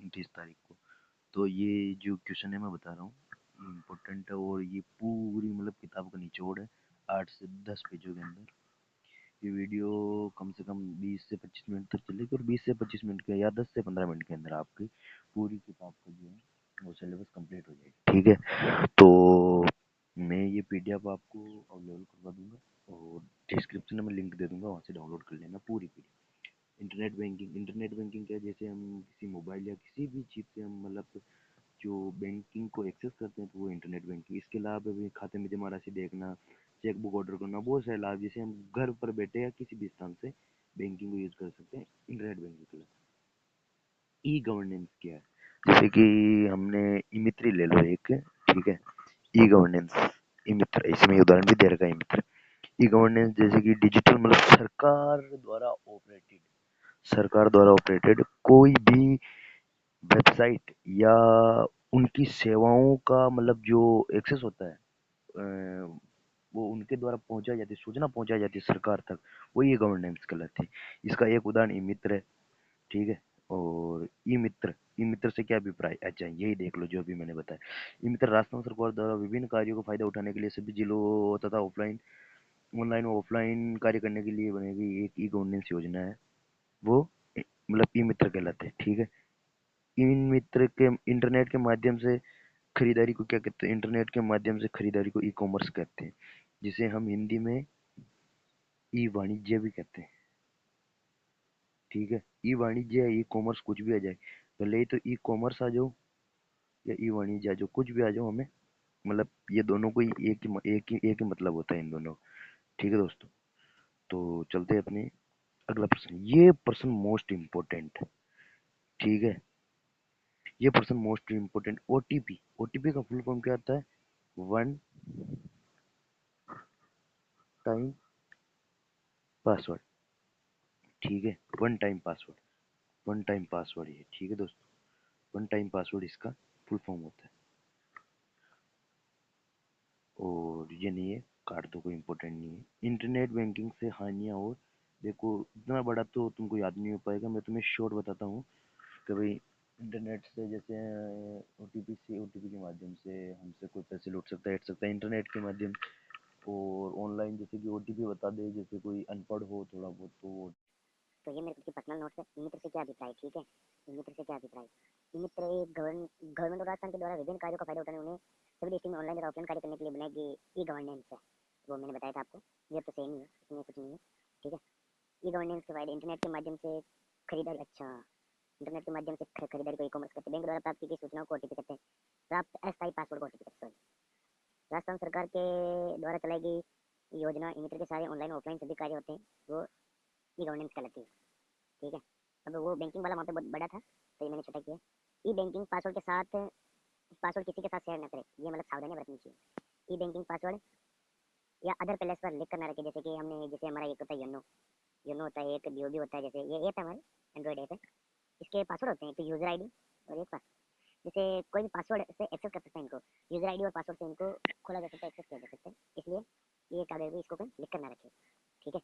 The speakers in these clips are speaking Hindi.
29 तारीख को। तो ये जो क्वेश्चन है मैं बता रहा हूँ, इम्पोर्टेंट है और ये पूरी मतलब किताब का निचोड़ है 8 से 10 पेजों के अंदर। ये वीडियो कम से कम 20 से 25 मिनट तक चलेगी और 20 से 25 मिनट के या 10 से 15 मिनट के अंदर आपकी पूरी किताब का जो है वो सिलेबस कंप्लीट हो जाएगी। ठीक है, तो मैं ये पीडीएफ आपको अवेलेबल करवा दूंगा और डिस्क्रिप्शन में लिंक दे दूंगा, वहाँ से डाउनलोड कर लेना पूरी पीडीएफ। इंटरनेट बैंकिंग क्या है, जैसे हम किसी मोबाइल या किसी भी चीज़ से हम मतलब जो बैंकिंग को एक्सेस करते हैं तो वो इंटरनेट बैंकिंग। इसके अलावा भी खाते में जमा राशि देखना, चेक बुक ऑर्डर करना, बहुत सारे लाभ जिसे हम घर पर बैठे या किसी भी स्थान से बैंकिंग को यूज कर सकते हैं इंटरनेट बैंकिंग के लिए। ई गवर्नेंस क्या है, जैसे कि हमने ई मित्र ले लो एक, ठीक है, ई गवर्नेंस, ई मित्र इसमें उदाहरण भी दे रखा है। ई मित्र, ई गवर्नेंस जैसे कि डिजिटल मतलब सरकार द्वारा ऑपरेटेड कोई भी वेबसाइट या उनकी सेवाओं का मतलब जो एक्सेस होता है वो उनके द्वारा पहुंचाई जाती है, सूचना पहुंचाई जाती है सरकार तक, वो ये गवर्नेंस कहलाती है। इसका एक उदाहरण ई मित्र है। ठीक है, और ई मित्र से क्या अभिप्राय, अच्छा यही देख लो जो अभी मैंने बताया। ई मित्र राजस्थान सरकार द्वारा विभिन्न कार्यों को फायदा उठाने के लिए सभी जिलों तथा ऑनलाइन और ऑफलाइन कार्य करने के लिए बनेगी एक ई गवर्नेंस योजना है, वो मतलब ई मित्र कहलाते हैं। ठीक है, इन मित्र के इंटरनेट के माध्यम से खरीदारी को क्या कहते हैं, इंटरनेट के माध्यम से खरीदारी को ई कॉमर्स कहते हैं, जिसे हम हिंदी में ई वाणिज्य भी कहते हैं। ठीक है, ई वाणिज्य या ई कॉमर्स कुछ भी आ जाए, भले ही तो ई कॉमर्स आ जाओ या ई वाणिज्य आ जाओ, कुछ भी आ जाओ, हमें मतलब ये दोनों को एक ही मतलब होता है इन दोनों। ठीक है दोस्तों, तो चलते हैं अपने अगला प्रश्न। ये प्रश्न मोस्ट इम्पोर्टेंट है। ठीक है, ये प्रश्न मोस्ट इम्पोर्टेंट। ओटीपी, ओटीपी का फुल फॉर्म क्या आता है, वन टाइम पासवर्ड। ठीक है, one time password, one time password ये, ठीक है दोस्तों, वन टाइम पासवर्ड इसका फुल फॉर्म होता है। और ये नहीं है, काट दो, कोई इंपॉर्टेंट नहीं है। इंटरनेट बैंकिंग से हानियां, और देखो इतना बड़ा तो तुमको याद नहीं हो पाएगा, मैं तुम्हें शॉर्ट बताता हूँ कि भाई इंटरनेट से जैसे ओटीपी के माध्यम से हमसे कोई पैसे लूट सकता है, हट सकता है इंटरनेट के माध्यम। और ऑनलाइन जैसे कि ओटीपी बता दे, जैसे कोई अनपढ़ हो थोड़ा बहुत तो ये मेरे खुद की पर्सनल नोट्स है। ई मित्र से क्या अभिप्राय, ठीक है, ई मित्र से क्या अभिप्राय। ई मित्र एक गवर्नमेंट और राजस्थान के द्वारा विभिन्न कार्यों का फायदा उठाने उन्हें सभी डिस्ट्रिक्ट में ऑनलाइन तथा ऑफलाइन कार्य करने के लिए बनाई गई ई गवर्नेंस है। वो मैंने बताया था आपको, ये तो सेम ही है, इसमें कुछ नहीं है। ठीक है, ई गवर्नेंस के फायदे, इंटरनेट के माध्यम से खरीदारी, अच्छा इंटरनेट के माध्यम से खरीदारी को ई कॉमर्स करते हैं, बैंक द्वारा प्राप्त की गई सूचनाओं को ओटीपी कहते हैं, प्राप्त अस्थायी पासवर्ड को ओटीपी कहते हैं। राजस्थान सरकार के द्वारा चलाई गई योजना ई मित्र के सारे ऑनलाइन ऑफलाइन सभी कार्य होते हैं वो ई गवर्नेंस कहलाती है। ठीक है, अब वो बैंकिंग वाला वहाँ पे बहुत बड़ा था तो ये मैंने छोटा किया। ई बैंकिंग पासवर्ड के साथ, पासवर्ड किसी के साथ शेयर न करें, ये मतलब सावधानी बरतनी चाहिए। ई बैंकिंग पासवर्ड या अदर प्लेस पर लिख कर ना रखें, जैसे कि हमने, जैसे हमारा एक होता है योनो, योनो होता है, एक बीओबी होता है, जैसे ये ऐप है हमारे एंड्रॉइड ऐप है, इसके पासवर्ड होते हैं, एक तो यूजर आईडी और एक पासवर्ड। जैसे कोई भी पासवर्ड से एक्सेस कर सकता है इनको, यूजर आईडी और पासवर्ड से इनको खोला जा सकता है, एक्सेस किया जा सकता है, इसलिए ये कागज भी इसको कहीं लिख कर ना रखें। ठीक है,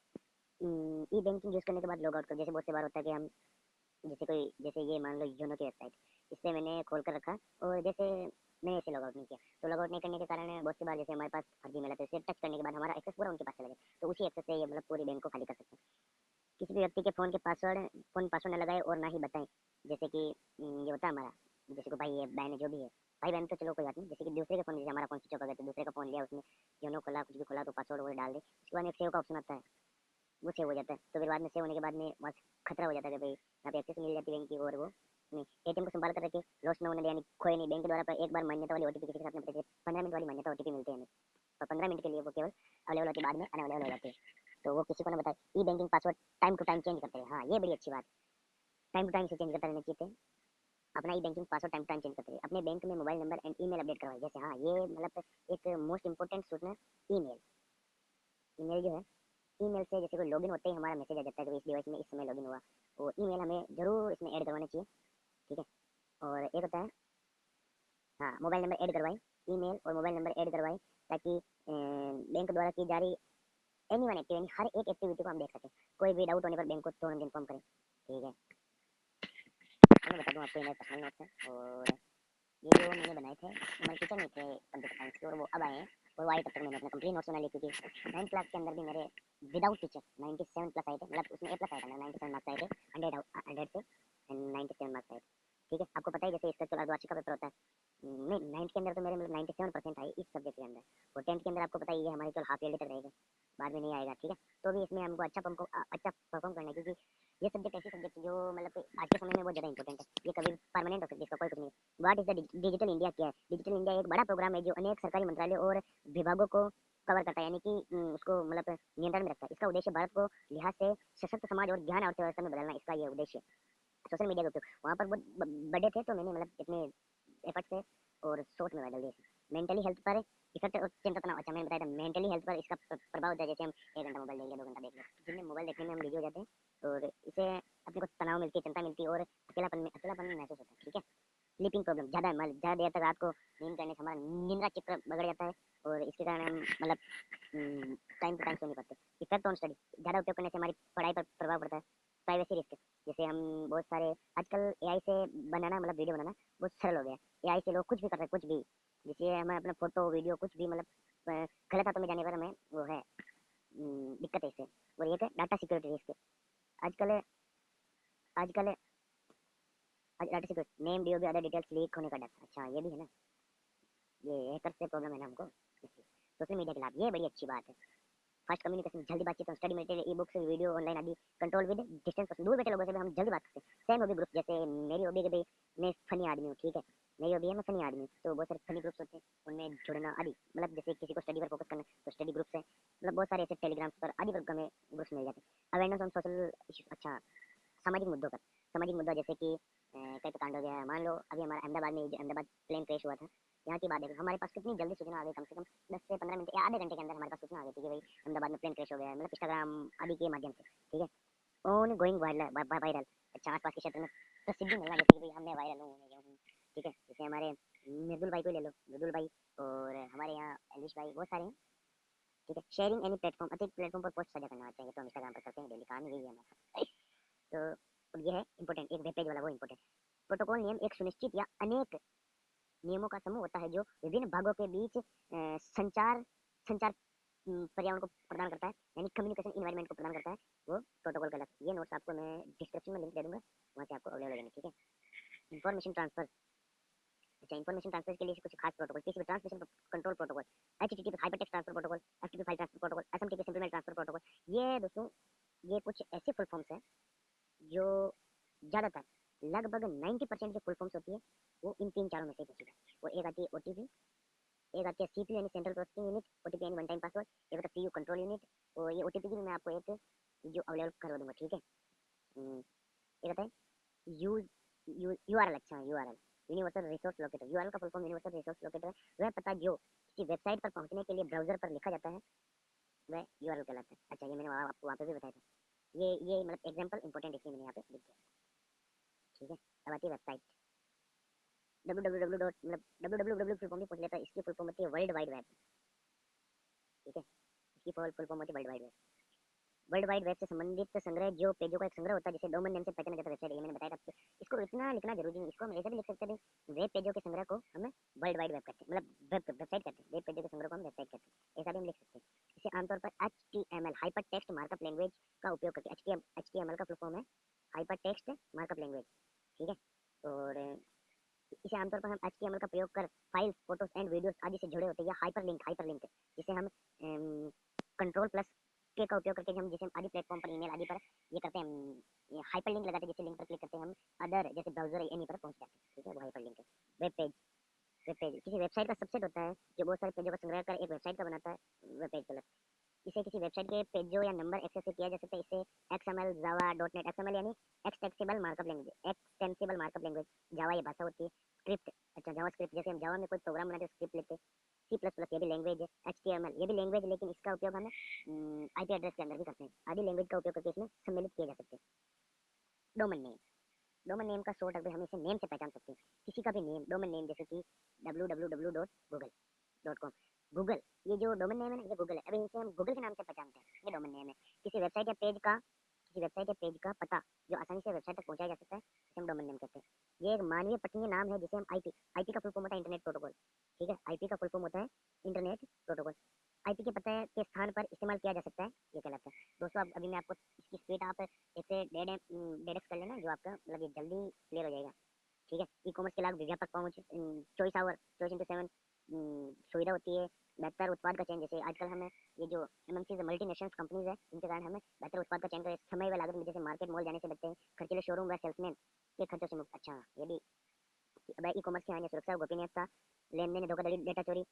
ई बैंकिंग यूज़ करने के बाद लॉग आउट कर, जैसे बहुत से बार होता है कि हम, जैसे कोई, जैसे ये मान लो योनो की वेबसाइट, इससे मैंने खोल कर रखा और जैसे मैंने ऐसे लॉगआउट नहीं किया, तो लॉगआउट नहीं करने के कारण बहुत सी बार जैसे हमारे पास फर्जी मेल आता है, इसे टच करने के बाद हमारा एक्सेस पूरा उनके पास चला जाए, तो उसी एक्सेस से ये मतलब पूरी बैंक को खाली कर सकते हैं। किसी भी व्यक्ति के फ़ोन पासवर्ड न लगाए और ना ही बताएं, जैसे कि ये होता है हमारा, जैसे कि भाई है बहन है जो भी है, भाई बहन तो चलो कोई बात नहीं, जैसे कि दूसरे के फ़ोन, जैसे हमारा फ़ोन स्विच ऑफ हो गया तो दूसरे का फ़ोन लिया, उसने योनो खोला, कुछ भी खोला तो पासवर्ड वो डाल दे, उसके बाद एक सेव का ऑप्शन आता है, वो सेव हो जाता है, तो फिर बाद में सेव होने के बाद में बस खतरा हो जाता है कि भाई यहाँ पे एक्सेस मिल जाती है बैंक की, और वो नहीं, एटीएम को संभाल कर रखे, लॉस न होने दे, यानी खोए नहीं। बैंक के द्वारा पर एक बार मान्यता वाली ओटीपी किसी के साथ में पड़े, 15 मिनट वाली मान्यता ओटीपी मिलती है हमें, और 15 मिनट के लिए वो केवल अवेलेबल होती है, बाद में अनअवेलेबल हो जाती है, तो वो किसी को ना बताए। E banking password time to time change करते हैं, हाँ ये बड़ी अच्छी बात, टाइम टू टाइम से चेंज करते रहना चाहिए। अपना e banking password time to time change करते रहे, अपने बैंक में mobile number and email update करवाए, जैसे हाँ ये मतलब एक मोस्ट इंपॉर्टेंट सूचना, ईमेल, ईमेल जो है, ईमेल से जैसे कोई लॉगिन होते ही हमारा मैसेज आ जाता है कि इस डिवाइस में इस समय लॉगिन हुआ, वो ईमेल हमें जरूर इसमें ऐड करवाना चाहिए। ठीक है, और एक होता है, हाँ मोबाइल नंबर ऐड करवाएं, ईमेल और मोबाइल नंबर ऐड करवाएं, ताकि बैंक द्वारा की जा रही एनी वन एक्टिविटी, हर एक एक्टिविटी को हम देख सकें, कोई भी डाउट होने पर बैंक को तुरंत इन्फॉर्म करें। ठीक है, मैं बता दूँ आपको, ये मेरे पर्सनल नोट्स हैं और ये जो मैंने बनाए थे हमारे टीचर नहीं थे कंप्यूटर साइंस के, और वो अब आए हैं और वो आए तब तक मैंने अपने कंप्लीट नोट्स बना लिए, क्योंकि 9th क्लास के अंदर भी मेरे विदाउट टीचर 97 प्लस आए थे, मतलब उसमें ए प्लस आया था, मेरे 97 मार्क्स आए थे 100 से, एंड 97 मार्क्स आए थे। ठीक है, आपको पता है जैसे इसका अर्धवार्षिक का पेपर होता है, नहीं 9th के अंदर तो मेरे मतलब 97% आए इस सब्जेक्ट के अंदर, और 10th के अंदर आपको पता ही है हमारी केवल हाफ ईयरली तक रहेगा, बाद में नहीं आएगा। ठीक है, तो भी इसमें हमको अच्छा परफॉर्म करना है, क्योंकि ये सब्जेक्ट ऐसी सब्जेक्ट जो मतलब आज के समय में बहुत ज़्यादा इंपॉर्टेंट है, ये कभी परमानेंट हो सकती है, इसका कोई कुछ नहीं। What is the digital India क्या है? डिजिटल इंडिया एक बड़ा प्रोग्राम है जो अनेक सरकारी मंत्रालयों और विभागों को कवर करता है, यानी कि उसको मतलब नियंत्रण में रखता है। इसका उद्देश्य भारत को लिहाज से सशक्त समाज और ज्ञान अर्थव्यवस्था में बदलना, इसका ये उद्देश्य है। सोशल मीडिया का उपयोग, वहाँ पर बहुत बड़े थे तो मैंने मतलब इतने एफर्ट से और सोच में बदल दिए। मेंटली हेल्थ पर इफेक्ट और चिंता तनाव, अच्छा मैंने बताया था मेंटली हेल्थ पर इसका प्रभाव होता है, जैसे हम 1 घंटा मोबाइल देख लिया, 2 घंटा देख लिया, जिनमें मोबाइल देखने में हम बिजी हो जाते हैं और इससे अपने को तनाव मिलती है, चिंता मिलती है और अकेलापन महसूस होता है। ठीक है, स्लीपिंग प्रॉब्लम, ज़्यादा देर तक रात को नींद करने से हमारा निंद्रा चित्र बगड़ जाता है और इसके कारण हम मतलब टाइम टू टाइम सो नहीं पाते। इफेक्ट ऑन स्टडी, ज़्यादा उपयोग करने से हमारी पढ़ाई पर प्रभाव पड़ता है। प्राइवेसी रिस्क, जैसे हम बहुत सारे आजकल एआई से बनाना मतलब वीडियो बनाना बहुत सरल हो गया है, एआई से लोग कुछ भी कर रहे हैं, कुछ भी, जैसे हमें अपना फोटो वीडियो कुछ भी मतलब गलत हाथों में जाने पर हमें वो है दिक्कत है इससे। और एक है डाटा सिक्योरिटी रिस्क, आजकल आजकल data security, name DOB other details leak होने का डर, अच्छा ये भी है ना, ये हैकर से प्रॉब्लम है ना हमको, इसलिए सोशल मीडिया के लाभ, ये बड़ी अच्छी बात है। फास्ट कम्युनिकेशन, जल्दी बातचीत, study material, e books, video online आदि, कंट्रोल विद डिस्टेंस पर्सन, दूर बैठे लोगों से भी हम जल्दी बात करते हैं। सेम हॉबी ग्रुप, जैसे मेरी हॉबी के भाई मैं फनी आदमी हूँ, ठीक है, मेरी हॉबी है मैं फनी आदमी हूँ, तो बहुत सारे फनी ग्रुप्स होते हैं, उनमें जुड़ना आदि, मतलब जैसे किसी को स्टडी पर फोकस करना तो स्टडी ग्रुप्स है, मतलब बहुत सारे ऐसे टेलीग्राम पर आदि पर हमें ग्रुप्स मिल जाते हैं। अवेयरनेस ऑन सोशल इश्यूज, अच्छा सामाजिक मुद्दों पर, सामाजिक मुद्दा जैसे कि कई कांड हो गया, मान लो अभी हमारा अहमदाबाद में अहमदाबाद प्लेन क्रैश हुआ था, यहाँ की बात है, हमारे पास कितनी जल्दी सूचना आ गई, कम से कम 10 से 15 मिनट या आधे घंटे के अंदर हमारे पास सूचना आ गई थी कि भाई अहमदाबाद में प्लेन क्रैश हो गया है, मतलब इंस्टाग्राम आदि के माध्यम से। ठीक है, ऑन गोइंग वायरल, अच्छा आसपास के क्षेत्र में प्रसिद्धि मिलना, जैसे कि भाई हमने वायरल हूँ। ठीक है, जैसे हमारे मृदुल भाई को ले लो, मृदुल भाई और हमारे यहाँ एलिश भाई, बहुत सारे हैं। ठीक है, शेयरिंग एनी प्लेटफॉर्म, अधिक प्लेटफॉर्म पर पोस्ट साझा करना चाहिए, तो हम इंस्टाग्राम पर करते हैं, डेली काम यही है हमारा। तो ये है इंपॉर्टेंट, एक वेब पेज वाला वो इंपॉर्टेंट। प्रोटोकॉल नियम एक सुनिश्चित या अनेक नियमों का समूह होता है जो विभिन्न भागों के बीच संचार संचार पर्यावरण को प्रदान करता है, यानी कम्युनिकेशन इन्वायरमेंट को प्रदान करता है, वो प्रोटोकॉल कहलाता है। ये नोट्स आपको मैं डिस्क्रिप्शन में लिंक दे दूंगा, वहाँ से आपको अवेलेबल है। ठीक है, इन्फॉर्मेशन ट्रांसफर, अच्छा इन्फॉर्मेशन ट्रांसफर के लिए कुछ खास प्रोटोकॉल, किसी भी transmission control protocol, HTTP hypertext transfer protocol, FTP file transfer protocol, SMTP simple mail transfer protocol. ये दोस्तों ये कुछ ऐसे फुल फॉर्म्स हैं जो ज़्यादातर लगभग 90% जो फुल फॉर्म्स होती है वो इन तीन चारों में से होती है। वो एक आती है ओटीपी, एक आती है सीपीयू यानी सेंट्रल प्रोसेसिंग यूनिट, ओटीपी यानी वन टाइम पासवर्ड, एक होता है पीयू कंट्रोल यूनिट, और ये ओटीपी की भी मैं आपको एक जो अवेलेबल करवा दूंगा। ठीक है, एक होता है यू यूआरएल, अच्छा URL universal resource locator, URL का full form universal resource locator है, वह पता जो किसी वेबसाइट पर पहुंचने के लिए ब्राउजर पर लिखा जाता है वह यूआरएल कहलाता है। अच्छा ये मैंने आपको वहाँ पे भी बताया था, ये मतलब एग्जांपल इंपॉर्टेंट इसलिए मैंने यहाँ पे लिख दिया। ठीक है, अब आती है वेबसाइट, www डॉट मतलब www फुल फॉर्म भी पूछ लेता है, इसकी फुल फॉर्म होती है वर्ल्ड वाइड वेब। ठीक है, इसकी फुल फॉर्म होती है world wide web. World wide web से संबंधित संग्रह जो पेजों का एक संग्रह होता है, जिसे डोमेन नेम से पहचाना जाता है वेबसाइट, ये मैंने बताया था। इसको इतना लिखना जरूरी नहीं, इसको हम ऐसे भी लिख सकते हैं, वेब पेजों के संग्रह को हम वर्ल्ड वाइड वेब कहते हैं, मतलब वेबसाइट कहते हैं, वेब पेजों के संग्रह को हम वेबसाइट कहते हैं, ऐसा भी हम लिख सकते हैं। इसे आमतौर पर HTML hyper text markup language का उपयोग करके, HTML का फुल फॉर्म है हाइपर टेक्स्ट मार्कअप लैंग्वेज। ठीक है, और इसे आमतौर पर हम HTML का प्रयोग कर फाइल्स, फोटोज एंड वीडियोस आदि से जुड़े होते हैं, या हाइपरलिंक जिसे हम कंट्रोल प्लस के का उपयोग करके हम, जैसे हम आदि प्लेटफॉर्म पर ईमेल आदि पर ये करते हैं, हाइपरलिंक लगाते हैं, जैसे लिंक पर क्लिक करते हैं हम अदर जैसे ब्राउजर एनी पर पहुंच जाते हैं। ठीक है, वो हाइपरलिंक है। वेब पेज किसी वेबसाइट का सबसेट होता है जो बहुत सारे पेजों का संग्रह कर एक वेबसाइट का बनाता है, वेब पेज गलत। इसे किसी वेबसाइट के पेजों या नंबर एक्सेस से किया जा सकता है। इसे XML, जावा, डॉटनेट, XML यानी एक्सटेंसिबल मार्कअप लैंग्वेज, जावा ये भाषा होती है। स्क्रिप्ट, अच्छा जावा स्क्रिप्ट, जैसे हम जावा में कोई प्रोग्राम बनाते हैं स्क्रिप्ट लिखते हैं। C++ ये भी लैंग्वेज है। HTML ये भी लैंग्वेज है, लेकिन इसका उपयोग हम आईपी एड्रेस के अंदर भी करते हैं। आदि लैंग्वेज का उपयोग करके इसमें सम्मिलित किए जा सकते हैं। डोमेन नेम, डोमेन नेम का शॉर्ट अगर हम इसे नेम से पहचान सकते हैं, किसी का भी नेम, डोमेन नेम, जैसे कि www.google.com, गूगल, ये जो डोमेन नेम है ना, ये गूगल है, अभी इसे हम गूगल के नाम से पहचानते हैं, ये डोमेन नेम है। किसी वेबसाइट या पेज का पता जो आसानी से वेबसाइट तक पहुंचाया जा सकता है, इसे हम डोमेन नेम कहते हैं। मानवीय पठनीय नाम है जिसे हम आईपी, आईपी का फुल फॉर्म होता है इंटरनेट प्रोटोकॉल, ठीक है, आईपी का फुल फॉर्म होता है इंटरनेट प्रोटोकॉल। आईपी के पते के स्थान पर इस्तेमाल किया जा सकता है, ये कहलाता है। दोस्तों अब अभी मैं आपको इसकी स्पीड आप ऐसे डेड एक्स कर लेना, जो आपका मतलब ये जल्दी क्लियर हो जाएगा, ठीक है। ई कॉमर्स के लाभ, व्यापक पहुंच, 24 आवर 24/7 सुविधा होती है, बेहतर उत्पाद का चयन, जैसे आजकल हमें ये जो एमएनसी मल्टीनेशनल कंपनीज है, इनके कारण हमें बेहतर उत्पाद का चयन करें, समय व लागत में, जैसे मार्केट मॉल जाने से बचते हैं, खर्चीले शोरूम व सेल्समैन के खर्चों से मुक्त। अच्छा ये भी ई कॉमर्स की हानि, सुरक्षा और गोपनीयता, लेन देन, धोखाधड़ी, डेटा चोरी,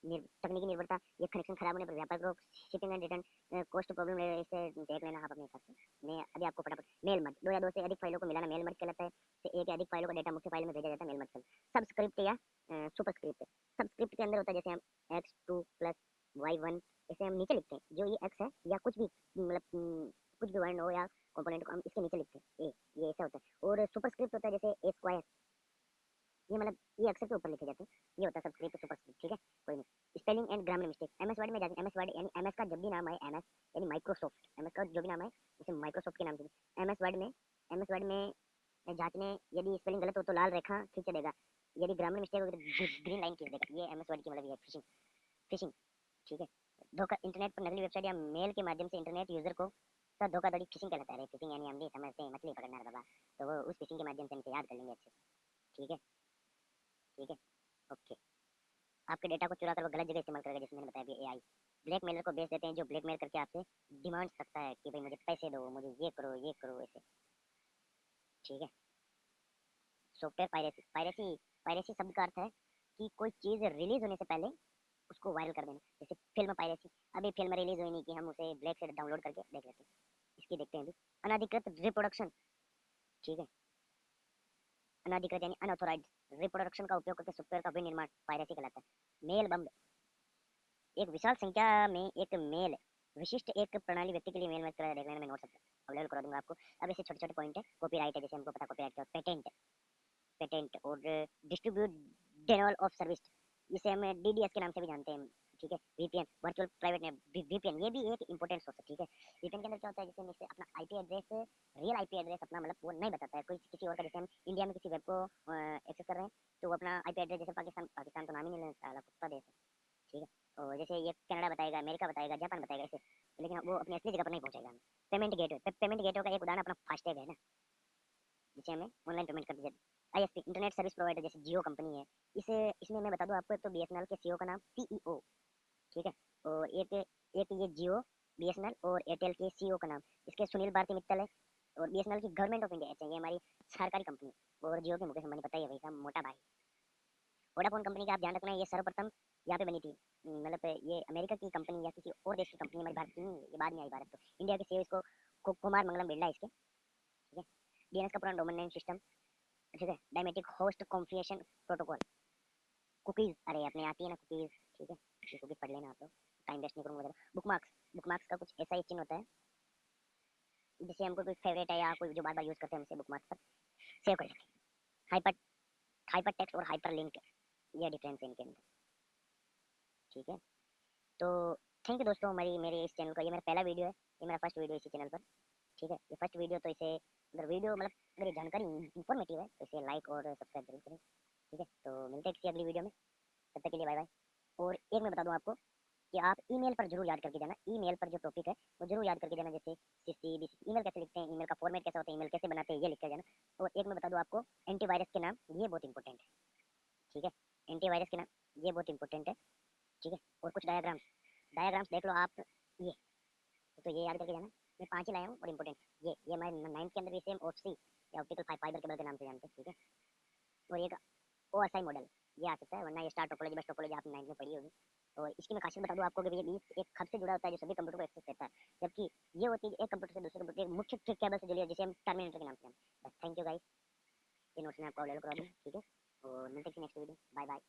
तकनीकी निर्भरता, ये कनेक्शन खराब होने पर व्यापक रोक, shipping and return cost problem, इसे देख लेना आप अपने हिसाब से। मैं अभी आपको फटाफट मेल मर्ज, दो या दो से अधिक फाइलों को मिलाना मेल मर्ज कहलाता है। से एक या अधिक फाइलों का डेटा मुख्य फाइल में भेजा जाता है, मेल मर्ज कहलाता है। सबस्क्रिप्ट या सुपरस्क्रिप्ट, सबस्क्रिप्ट के अंदर होता है जैसे हम x2 प्लस y1, इसे हम नीचे लिखते हैं, जो ये x है या कुछ भी मतलब कुछ भी वर्ण हो या कंपोनेंट को हम इसके नीचे लिखते हैं, ये ऐसा होता है। और सुपरस्क्रिप्ट होता है जैसे a स्क्वायर, ये मतलब ये अक्षर के ऊपर लिखे जाते हैं, ये होता है सबस्क्रिप्ट सुपरस्क्रिप्ट, ठीक है। कोई नहीं। Spelling and grammar mistake, MS word में जाते हैं, एमएस वर्ड यानी एमएस का जब भी नाम आए, एमएस यानी माइक्रोसॉफ्ट, एमएस का जो भी नाम आए उसे माइक्रोसॉफ्ट के नाम से, एमएस वर्ड में जांचने, यदि स्पेलिंग गलत हो तो लाल रेखा खींच देगा, यदि ग्रामर मिस्टेक हो तो ग्रीन लाइन खींच देगा। ये एमएस वर्ड की मतलब ये फिशिंग, फिशिंग, ठीक है। धोखा, इंटरनेट पर नकली वेबसाइट या मेल के माध्यम से इंटरनेट यूजर को का धोखाधड़ी फिशिंग कहलाता है। फिशिंग यानी हम भी समझते हैं मछली पकड़ना रे बाबा, तो वो उस फिशिंग के माध्यम से हम इसे याद कर लेंगे अच्छे से, ठीक है, ठीक है, ओके। आपके डेटा को चुरा कर वो गलत जगह इस्तेमाल करेगा, जैसे मैंने बताया अभी एआई। ब्लैकमेलर को बेच देते हैं, जो ब्लैकमेल करके आपसे डिमांड रखता है कि भाई मुझे पैसे दो, मुझे ये करो ऐसे, ठीक है। सॉफ्टवेयर पायरेसी, पायरेसी शब्द का अर्थ है कि कोई चीज़ रिलीज होने से पहले उसको वायरल कर देना, जैसे फिल्म पायरेसी, अभी फिल्म रिलीज हुई नहीं कि हम उसे ब्लैक से डाउनलोड करके देख लेते हैं, इसकी देखते हैं अभी। अनाधिकृत रिप्रोडक्शन, ठीक है, अनाधिकृत यानी अनऑथोराइज्ड रिप्रोडक्शन का उपयोग करके सॉफ्टवेयर का विनिर्माण पायरेसी कहलाता है। मेल बम, एक विशाल संख्या में एक मेल विशिष्ट एक प्रणाली व्यक्ति के लिए मेल मैच करा, देख लेना मैं नोट सकता अवेलेबल करा दूंगा आपको। अब ऐसे छोटे छोटे पॉइंट है, कॉपीराइट है, जैसे हमको पता कॉपीराइट क्या, पेटेंट, पेटेंट और डिस्ट्रीब्यूट डेनल ऑफ सर्विस, जिसे हम डीडीएस के नाम से भी जानते हैं, ठीक है। VPN, virtual private net, VPN, ये भी एक इंपॉर्टेंट सोर्स है, ठीक है। वीपीएन के अंदर क्या होता है, जैसे हम इससे अपना IP address, real IP address अपना मतलब वो नहीं बताता है, कोई किसी और का, जैसे हम इंडिया में किसी वेब को एक्सेस कर रहे हैं तो वो अपना आईपी एड्रेस, जैसे पाकिस्तान, पाकिस्तान तो नाम ही नहीं लेना, साला कुत्ता देश है, ठीक है। और जैसे ये कनाडा बताएगा, अमेरिका बताएगा, जापान बताएगा ऐसे, लेकिन वो अपनी असली जगह पर नहीं पहुंचेगा हमें। पेमेंट गेटवे, पेमेंट गेटवे का एक उदाहरण अपना फास्टैग है ना, जिसे हमें ऑनलाइन पेमेंट कर दिया। आईएसपी, इंटरनेट सर्विस प्रोवाइडर, जैसे जियो कंपनी है, इसे इसमें मैं बता दूं आपको, एक तो बीएसएनएल के सीईओ का नाम सीईओ, ठीक है। और एक एक ये जियो, बीएसएनएल और एयरटेल के सीईओ का नाम, इसके सुनील भारती मित्तल है। और बीएसएनएल की गवर्नमेंट ऑफ इंडिया, अच्छा ये हमारी सरकारी कंपनी है। और जियो के मुकेश अंबानी, पता ही है भाई साहब, मोटा भाई। वोडाफोन कंपनी का आप ध्यान रखना, ये सर्वप्रथम यहाँ पे बनी थी, मतलब ये अमेरिका की कंपनी या किसी और देश की कंपनी, हमारी भारत की नहीं, ये बाद में आई भारत। तो इंडिया के सीईओ इसको कुमार मंगलम बिरला इसके, ठीक है। डीएनएस का पुराना डोमेन नेम सिस्टम, ठीक है। डायमेटिक होस्ट कॉन्फ़िगरेशन प्रोटोकॉल, कुकीज़, अरे अपने आती है ना कुकीज़, ठीक है, ये कुकीज़ पढ़ लेना आप लोग, टाइम वेस्ट नहीं करूँगा ज़्यादा। बुकमार्क्स, बुकमार्क्स का कुछ ऐसा ही चिन्ह होता है, जिससे हमको कोई फेवरेट है या कोई जो बार बार यूज़ करते हैं, हम इसे बुकमार्क्स पर सेव कर लेते हैं। हाइपर, हाइपर टेक्स्ट और हाइपर लिंक, ये डिफरेंस है इनके अंदर, ठीक है। तो थैंक यू दोस्तों, हमारी मेरे इस चैनल का ये मेरा पहला वीडियो है, ये मेरा फर्स्ट वीडियो इसी चैनल पर, ठीक है। ये फर्स्ट वीडियो, तो इसे अगर वीडियो मतलब अगर ये जानकारी इन्फॉर्मेटिव है तो इसे लाइक और सब्सक्राइब जरूर करें, ठीक है। तो मिलते हैं किसी अगली वीडियो में, तब तक के लिए बाय बाय। और एक मैं बता दूं आपको कि आप ईमेल पर जरूर याद करके जाना, ईमेल पर जो टॉपिक है वो जरूर याद करके जाना, जैसे सीसी बीसी, ईमेल कैसे लिखते हैं, ईमेल का फॉर्मेट कैसा होता है, ईमेल कैसे बनाते हैं, ये लिख कर जाना। और एक मैं बता दूं आपको, एंटीवायरस के नाम, ये बहुत इंपॉर्टेंट है, ठीक है। एंटीवायरस के नाम, ये बहुत इंपॉर्टेंट है, ठीक है। और कुछ डायग्राम्स, डायग्राम्स देख लो आप, ये तो ये याद करके जाना, मैं 5 ही लाया हूँ और इंपॉर्टेंट, ये मैं 9th के अंदर भी सेम ऑप्सी या ऑप्टिकल फाइबर केबल के नाम से जानते हैं, ठीक है। और एक ओएसआई मॉडल, ये आ सकता है, वरना ये स्टार टोपोलॉजी, बस टोपोलॉजी आपने 9th में पढ़ी होगी। और इसकी मैं खासियत बता दूं आपको कि ये बीच एक हब से जुड़ा होता है, जो सभी कंप्यूटर को एक्सेस करता है, जबकि ये होती है एक कंप्यूटर से दूसरे कंप्यूटर, एक मुख्य केबल से जुड़ी है, जिसे हम टर्मिनेटर के नाम से जानते हैं। बस थैंक यू गाइस, ये नोट्स मैं आपको अवेलेबल करा दूँ, ठीक है। और मिलते हैं नेक्स्ट वीडियो, बाय बाय।